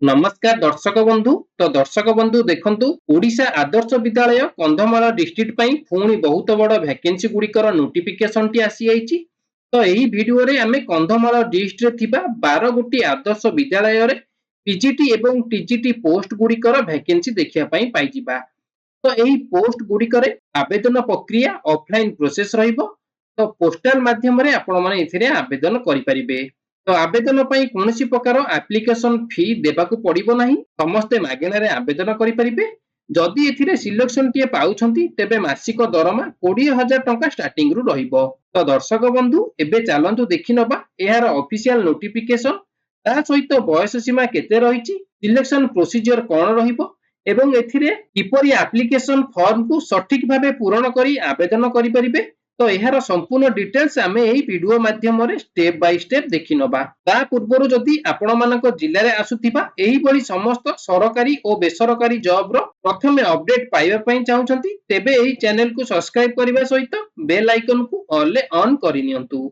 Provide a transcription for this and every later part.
नमस्कार दर्शक बंधु। तो दर्शक बंधु देखंतु ओडिशा आदर्श विद्यालय कंधमाल डिस्ट्रिक्ट पई पुणी बहुत बड़ वैकेंसी गुड़िकर नोटिफिकेशन टी आसी जाइछि। तो एही वीडियो रे हमें कंधमाल डिस्ट्रिक्ट रे थिबा 12 गोटी आदर्श विद्यालय रे पीजीटी एवं टीजीटी पोस्ट गुड़िकर वैकेंसी देखिया पई पाई जिबा। तो एही पोस्ट गुड़िकरे आवेदन प्रक्रिया ऑफलाइन प्रोसेस रहिबो। तो पोस्टल माध्यम रे आपण माने एथिरे आवेदन करि परिबे। तो आवेदन पई कोनोसी प्रकार एप्लिकेशन फी देबाकू पड़िबो नाही, समस्ते मागेना रे आवेदन करि परिबे। जदि एथिरे सिलेक्शन टिए पाउछंती तेबे मासिक दरमा 20,000 टंका स्टार्टिंग रु रहिबो। तो दर्शक बंधु एबे चालंतु देखि नबा एहार ऑफिशियल नोटिफिकेशन, ता सहित बयस सीमा केते रहिछि, सिलेक्शन प्रोसीजर कोन रहिबो एवं एथिरे किपरि एप्लिकेशन फॉर्म को सठिक भाबे पूरण करी आवेदन करि परिबे। तो एहार संपूर्ण डिटेल्स आमे एही वीडियो माध्यम रे स्टेप बाय स्टेप देखि नबा। ता पूर्वरु जदि आपण मानक जिल्ला रे आसुथिबा एही बळी समस्त सरकारी ओ बेसरकारी जॉब रो प्रथमे अपडेट पाइबा पई चाहुचंती तेबे एही चैनल को सब्सक्राइब करिबा सहित बेल आइकन को ऑल ले ऑन करि नियंतु।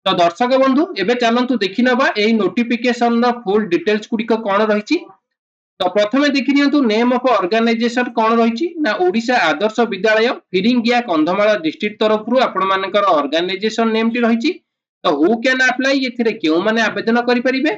तो दर्शक बंधु एबे चलंतु देखि नबा एही नोटिफिकेशन रो फुल डिटेल्स गुडी कोन रहिछि। तो प्रथमे देखि नियंतु नेम ऑफ ऑर्गेनाइजेशन कोन रहिछि ना ओडिशा आदर्श विद्यालय फिरिंगिया कंधमाल डिस्ट्रिक्ट तरफ रु आपण मानकर ऑर्गेनाइजेशन नेम टी रहिछि। तो हु कैन अप्लाई एथिरे केउ माने आवेदन करि परिबे,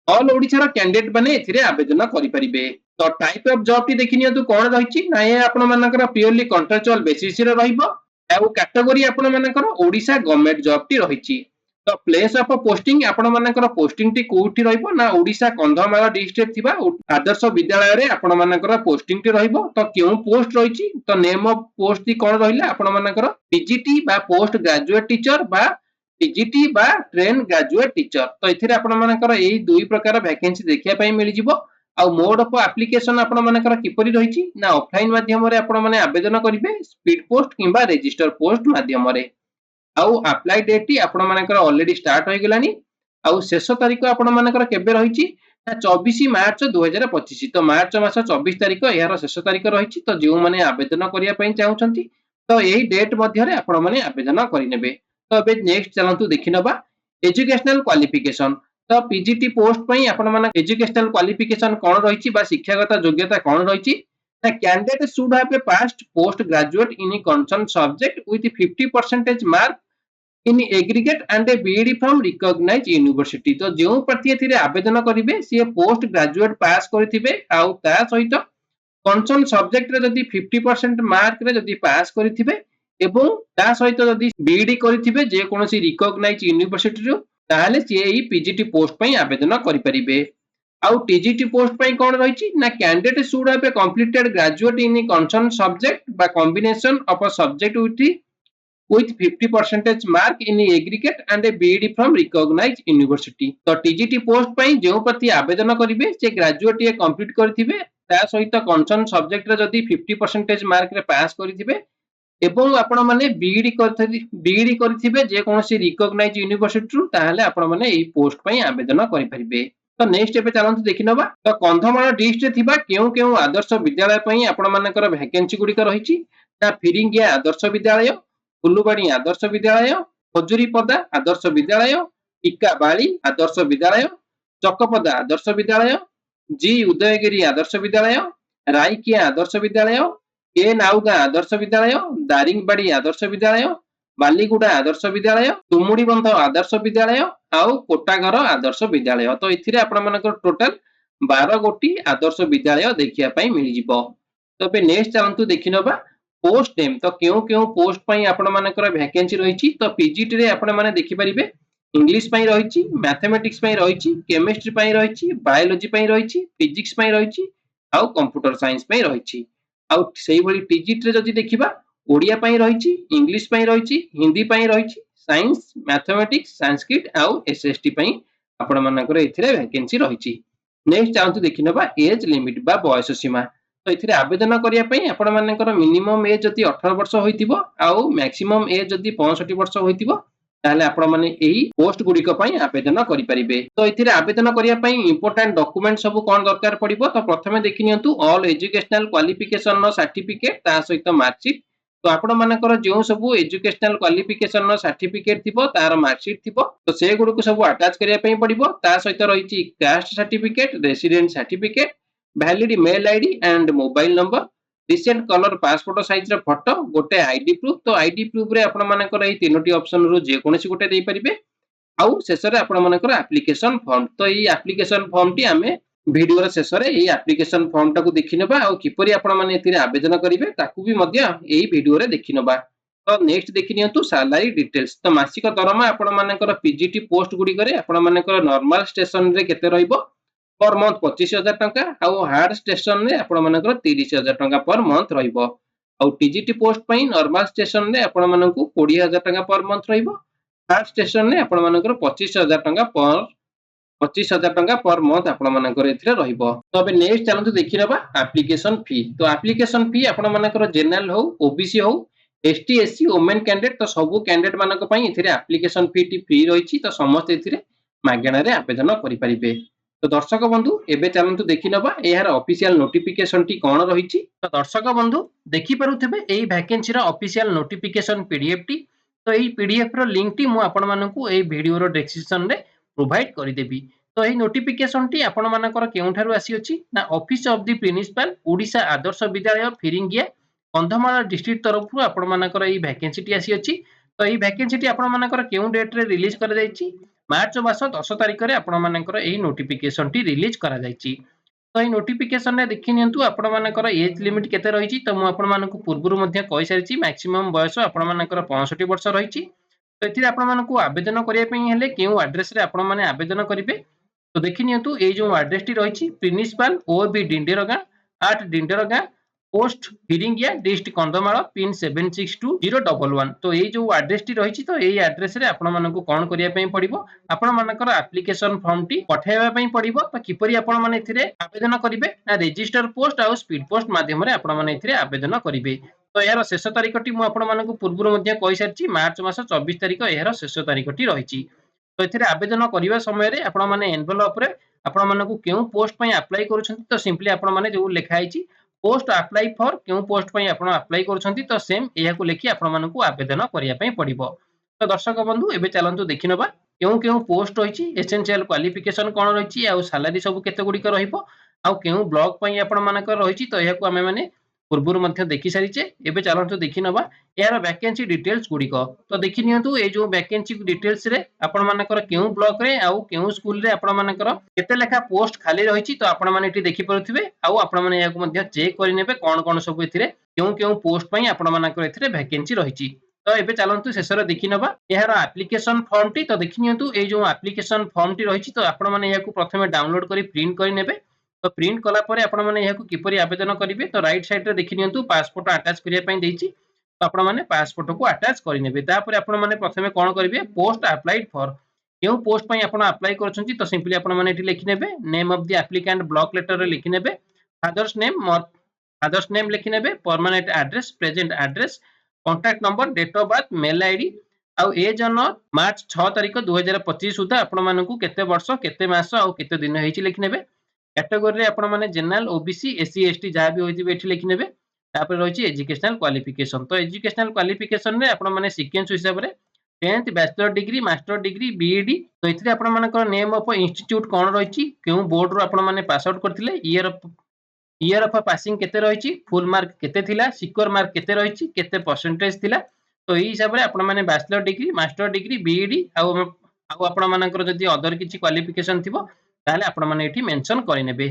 ऑल ओडिसा रो कैंडिडेट माने एथिरे आवेदन करि परिबे। तो टाइप ऑफ जॉब टी देखि नियंतु कोन रहिछि ना ये आपण मानकर प्योरली कॉन्ट्रैक्चुअल बेसिस रे रहिबो। आउ कैटेगरी आपण मानकर ओडिशा गवर्नमेंट जॉब टी रहिछि। तो प्लेस ऑफ पोस्टिंग आपण मानकर पोस्टिंग टी कोठी रहइबो ना ओडिशा कंधमाल डिस्ट्रिक्ट थिबा आदर्श विद्यालय रे आपण मानकर पोस्टिंग टी रहइबो। तो केउ पोस्ट रहिछि तो नेम ऑफ पोस्ट टी कोन रहिला आपण मानकर पीजीटी बा पोस्ट ग्रेजुएट टीचर बा टीजीटी बा ट्रेन ग्रेजुएट टीचर। तो एथिरे आपण मानकर एही दुई प्रकार वैकेंसी देखिया पई मिलि जिवो। आउ मोड ऑफ एप्लीकेशन आपण मानकर किपरि रहिछि ना ऑफलाइन माध्यम रे आपण माने आवेदन करिवे, स्पीड पोस्ट किबा रजिस्टर पोस्ट माध्यम रे। आउ अप्लाई डेट टी आपण मानकर ऑलरेडी स्टार्ट होई गेलानी। आउ शेष तारीख आपण मानकर केबे रहिछि ना 24 मार्च 2025। तो मार्च मास 24 तारीख एहार शेष तारीख रहिछि। तो जेउ माने आवेदन करिया पई चाहुचंती तो एही डेट मध्ये रे आपण माने आवेदन करि नेबे। तो एबे नेक्स्ट चलंतु देखि नबा एजुकेशनल क्वालिफिकेशन। तो पीजीटी पोस्ट पई आपण माने एजुकेशनल क्वालिफिकेशन कोन रहिछि बा शिक्षागत योग्यता कोन रहिछि ना candidate should have a passed post graduate in concern subject with 50% mark in aggregate and a BEd from recognised university. तो जो प्रार्थी एथिरे आवेदन करिवे सी पोस्ट ग्रेजुएट पास करथिबे आउ ता सहित कंसर्न सब्जेक्ट रे जदी 50% मार्क रे जदी पास करथिबे एवं ता सहित जदी बीईडी करथिबे जे कोनोसी रिकॉग्नाइज्ड यूनिवर्सिटी रो ताहाले सी एई पीजीटी पोस्ट पई आवेदन करि परिबे। आउ टीजीटी पोस्ट पई कोन रहिछि ना candidate should have a completed graduate in concern subject बा combination of a subject with 50% mark in aggregate and a BEd from recognized university। तो टीजीटी पोस्ट पई जो प्रति आवेदन करिवे से ग्रेजुएट ये कंप्लीट करथिबे ता सहित कंसर्न सब्जेक्ट रे जदी 50% मार्क रे पास करथिबे एवं आपण माने बीईडी करथिबे जे कोनोसी रिकॉग्नाइज्ड यूनिवर्सिटी रु ताहाले आपण माने एई पोस्ट पई आवेदन करि परिबे। तो नेक्स्ट एबे चलंतु देखि नबा तो कंधमाल डिस्ट्रिक्ट रे थिबा केउ केउ आदर्श विद्यालय पई आपण मानकर वैकेंसी गुडी रहिछि ता फिरिंगिया आदर्श विद्यालय, फुलुबाणी आदर्श विद्यालय, खजुरीपदा आदर्श विद्यालय, टिकाबाड़ी आदर्श विद्यालय, चकपदा आदर्श विद्यालय, जी उदयगिरी आदर्श विद्यालय, रायकिया आदर्श विद्यालय, के नाउगा आदर्श विद्यालय, दारिंगबाड़ी आदर्श विद्यालय, बालीगुड़ा आदर्श विद्यालय, तुमुड़ीबंध आदर्श विद्यालय आउ कोटाघर आदर्श विद्यालय। तो एथिरे आपण मानकर टोटल 12 गोटी आदर्श विद्यालय देखिया पई मिलि जिवो। तो बे नेक्स्ट चलंतु देखि नबा पोस्ट नेम। तो केउ केउ पोस्ट पई आपण मानकर वैकेंसी रहिछि। तो पीजीटी रे आपण माने देखि परिबे इंग्लिश पई रहिछि, मैथमेटिक्स पई रहिछि, केमिस्ट्री पई रहिछि, बायोलॉजी पई रहिछि, फिजिक्स पई रहिछि आउ कंप्यूटर साइंस पई रहिछि। आउ सेही भली टीजीटी रे जदि देखिबा ओडिया पई रहिछि, इंग्लिश पई रहिछि, हिंदी पई रहिछि, साइंस, मैथमेटिक्स, संस्कृत आउ एसएसटी पई आपण मानकर एथिरे वैकेंसी रहिछि। नेक्स्ट चाहंतु देखि नबा एज लिमिट बा बयस सीमा। तो एथिरे आवेदन करिया पई आपण मानकर मिनिमम एज जदि 18 वर्ष होइतिबो आउ मैक्सिमम एज जदि 65 वर्ष होइतिबो ताले आपण माने एही पोस्ट गुडीक पई आवेदन करि परिबे। तो एथिरे आवेदन करिया पई इंपोर्टेंट डॉक्यूमेंट सब कोन दरकार पड़िबो। तो प्रथमे देखि नियंतु ऑल एजुकेशनल क्वालिफिकेशन नो सर्टिफिकेट ता सहित मार्कशीट तो आपण मानकर जो सब एजुकेशनल क्वालिफिकेशन सर्टिफिकेट थिबो तार मार्कशीट थिबो तो से गुड को सब अटैच करिया पई पड़िबो ता सहित रहिछि caste certificate resident certificate valid mail ID and mobile number recent colour passport size रो फोटो गोटे आईडी प्रूफ तो आईडी प्रूफ रे आपण मानकर एई तीनोटी ऑप्शन रो जे कोनोसी गोटे देई परिबे आउ शेषरे आपण मानकर एप्लिकेशन फॉर्म तो एई एप्लिकेशन फॉर्म टी आमे वीडियो रो शेषरे एई एप्लिकेशन फॉर्म टाको देखिनबा आ किपरि आपण माने एथिरे आवेदन करिवे ताकू भी मध्य एई वीडियो रे देखिनबा तो नेक्स्ट देखिनियंतु सैलरी डिटेल्स तो मासिक दरमा आपण मानकर पीजीटी पोस्ट गुडी करे आपण मानकर नॉर्मल स्टेशन रे केते रहइबो पर मंथ 25000 टंका आउ हार्ड स्टेशन रे आपण मानकर 30000 टंका पर मंथ रहइबो आउ टीजीटी पोस्ट पई नॉर्मल स्टेशन रे आपण मानकु 20000 टंका पर मंथ रहइबो हार्ड स्टेशन रे आपण मानकर 25000 टंका पर 25000 टंका पर मंथ आपण मानकर एथिरे रहइबो तो अबे नेक्स्ट चलंतु देखि नबा एप्लिकेशन फी तो एप्लिकेशन फी आपण मानकर जनरल हो ओबीसी हो एसटी एससी वुमेन कैंडिडेट तो सब कैंडिडेट मानक पई एथिरे एप्लिकेशन फी टी फ्री रहिछि तो समस्त एथिरे मागणा रे आवेदन करि परिबे तो दर्शक बंधु एबे चलंतु देखि नबा एहार ऑफिशियल नोटिफिकेशन टी कोन रहिछि तो दर्शक बंधु देखि पारुथबे एई वैकेंसी रो ऑफिशियल नोटिफिकेशन पीडीएफ टी तो एई पीडीएफ रो लिंक टी मु आपण मानकु एई वीडियो रो डिस्क्रिप्शन रे प्रोवाइड करि देबी तो एई नोटिफिकेशन टी आपण मानकर केउठारु आसी अछि ना office of the principal Odisha Adarsha Vidyalaya Phiringia Kandhamal district तरफ आपण मानकर एई वैकेंसी टी आसी अछि तो एई वैकेंसी टी आपण मानकर केउ डेट रे रिलीज कर जायछि मार्च मास 10 तारिख रे आपण मानकर एई नोटिफिकेशन टी रिलीज करा जायछि तो एई नोटिफिकेशन रे देखि नियंतु आपण मानकर एज लिमिट केते रहिछि तो मु आपण मानकु पूर्वरु मध्ये कहि सारिछि मैक्सिमम बयस आपण मानकर 65 वर्ष रहिछि तो एथिरे आपण मानकु आवेदन करिया पई हेले केउ एड्रेस रे आपण माने आवेदन करिवे तो देखि नियंतु एई जो एड्रेस टी रहिछि प्रिंसिपल ओबी डिंडेरगा आट डिंडेरगा पोस्ट फिरिंगिया डिस्ट्रिक्ट कंधमाल पिन 762011 तो ये जो एड्रेस टी रही तो ये एड्रेस रे आपण मानकु कोन करिया पई पड़िबो आपण मानकर एप्लिकेशन फॉर्म टी पठाइबा पई पड़िबो तो किपरि आपण माने एथिरे आवेदन करिवे ना रजिस्टर पोस्ट आ स्पीड पोस्ट माध्यम रे आपण माने एथिरे आवेदन करिवे तो यार शेष तारिख टी मु आपण मानकु पूर्वरु मध्ये कहि सारछि मार्च मास 24 तारिख यार शेष तारिख टी रहिछि तो एथिरे आवेदन करिवा समय रे आपण माने एनवेलप रे आपण मानकु केउ पोस्ट पई अप्लाई करूछन्ती तो सिंपली आपण माने जो लिखा आइछि पोस्ट अप्लाई फॉर क्यों पोस्ट पई आपण अप्लाई करूछन्ती तो सेम एहा को लेखि आपण मानकु आवेदन करिया पई पड़िबो तो दर्शक बंधु एबे चलंतु देखिनबा क्यों क्यों पोस्ट होईची एसेंशियल क्वालिफिकेशन कोन रहिची आ सैलरी सब केते गुडी कर रहिबो आ क्यों ब्लॉक पई आपण मानकर रहिची तो एहा को हमें माने पूर्वरु मध्ये देखि सारिचे एबे चलंतु देखिनबा यार वैकेंसी डिटेल्स गुडी को तो देखि नियंतु ए जो वैकेंसी डिटेल्स रे आपण मानकर क्यों ब्लॉक रे आ क्यों स्कूल रे आपण मानकर केते लेखा पोस्ट खाली रहिची तो आपण माने एठी देखि परुथिबे आ आपण माने या को मध्ये चेक करि नेबे कोन कोन सब एथिरे क्यों क्यों पोस्ट पई आपण मानकर एथिरे वैकेंसी रहिची तो एबे चलंतु शेषर देखिनबा यार एप्लिकेशन फॉर्म टी तो देखि नियंतु ए जो एप्लिकेशन फॉर्म टी रहिची तो आपण माने या को प्रथमे डाउनलोड करि प्रिंट करि नेबे तो प्रिंट कला परे आपण माने या को किपरि आवेदन करिवे तो राइट साइड रे देखि नियंतु पासपोर्ट अटैच करिया पई देइची तो आपण माने पासपोर्ट को अटैच करि नेबे तापरे आपण माने प्रथमे कोन करिवे पोस्ट अप्लाइड फॉर क्यों पोस्ट पई आपण अप्लाई करछन्ती तो सिंपली आपण माने एठी लिखि नेबे name of the applicant block letter रे लिखि नेबे फादर्स नेम लिखि नेबे permanent address present address contact number date of birth mail ID आउ एज ऑन मार्च 6 तारिख 2025 सुधा आपण मानकु केते वर्ष केते मास आउ केते दिन हेछि लिखि नेबे कैटेगरी रे आपण माने जनरल ओबीसी एससी एसटी जहा भी होइतिबे एठी लिखि नेबे तापर रहिछि एजुकेशनल क्वालिफिकेशन तो एजुकेशनल क्वालिफिकेशन रे आपण माने सीक्वेंस हिसाब रे 10th bachelor degree master degree B.Ed तो एथिरे आपण मानकर नेम ऑफ इंस्टीट्यूट कोन रहिछि केउ बोर्ड रो आपण माने पास आउट करथिले ईयर ऑफ पासिंग केते रहिछि फुल मार्क केते थिला सिक्योर मार्क केते रहिछि केते परसेंटेज थिला तो एई हिसाब रे आपण माने bachelor degree master degree B.Ed आपण मानकर जदि अदर किछि क्वालिफिकेशन थिबो ताले आपण माने एठी मेंशन करि नेबे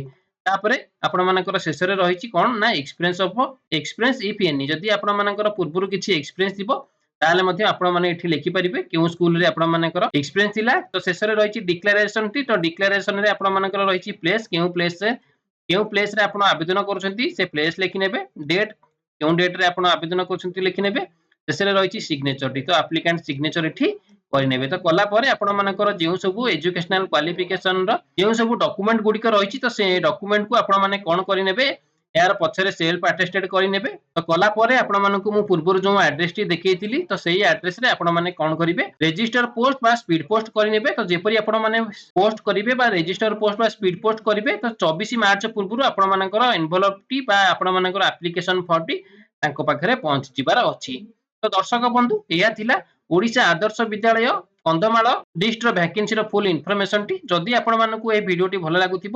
तापरे आपण मानकर शेष रे रहिछि कोन ना एक्सपीरियंस इफ एनी जदि आपण मानकर पूर्वरु किछि एक्सपीरियंस थिबो ताले मध्ये आपण माने एठी लिखि परिबे केउ स्कूल रे आपण मानकर एक्सपीरियंस थिला तो शेष रे रहिछि डिक्लेरेशन टी तो डिक्लेरेशन रे आपण मानकर रहिछि प्लेस केउ प्लेस रे आपण आवेदन करूछन्ती से प्लेस लिखि नेबे डेट केउ डेट रे आपण आवेदन करूछन्ती लिखि नेबे शेष रे रहिछि सिग्नेचर टी तो एप्लिकेंट सिग्नेचर एठी करि नेबे तो कला परे आपण मानकर जेउ सब एजुकेशनल क्वालिफिकेशन रो जेउ सब डॉक्यूमेंट गुडी कर रहिछि तो से डॉक्यूमेंट को आपण माने कोन करि नेबे यार पछरे सेल्फ अटेस्टेड करि नेबे तो कला परे आपण मानकु मु पूर्वरु जो एड्रेस टी देखैतिली तो सेही एड्रेस रे आपण माने कोन करिवे रजिस्टर पोस्ट बा स्पीड पोस्ट करि नेबे तो जेपरि आपण माने पोस्ट करिवे बा रजिस्टर पोस्ट बा स्पीड पोस्ट करिवे तो 24 मार्च पूर्वरु आपण मानकर एनवेलप टी बा आपण मानकर एप्लिकेशन फॉर्म टी ତାଙ୍କ ପାଖରେ ପହଞ୍ଚି ଯିବାର ଅଛି। ତ ଦର୍ଶକ ବନ୍ଧୁ ଏହା ଥିଲା ଓଡ଼ିଶା ଆଦର୍ଶ ବିଦ୍ୟାଳୟ କନ୍ଧମାଳ ଲିଷ୍ଟର ଭ୍ୟାକେନ୍ସିର ଫୁଲ୍ ଇନଫର୍ମେସନଟି। ଯଦି ଆପଣମାନଙ୍କୁ ଏହି ଭିଡ଼ିଓଟି ଭଲ ଲାଗୁଥିବ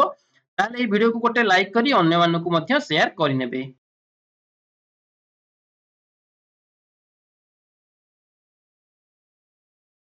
ତାହେଲେ ଏହି ଭିଡ଼ିଓକୁ ଗୋଟେ ଲାଇକ୍ କରି ଅନ୍ୟମାନଙ୍କୁ ମଧ୍ୟ ସେୟାର କରିନେବେ।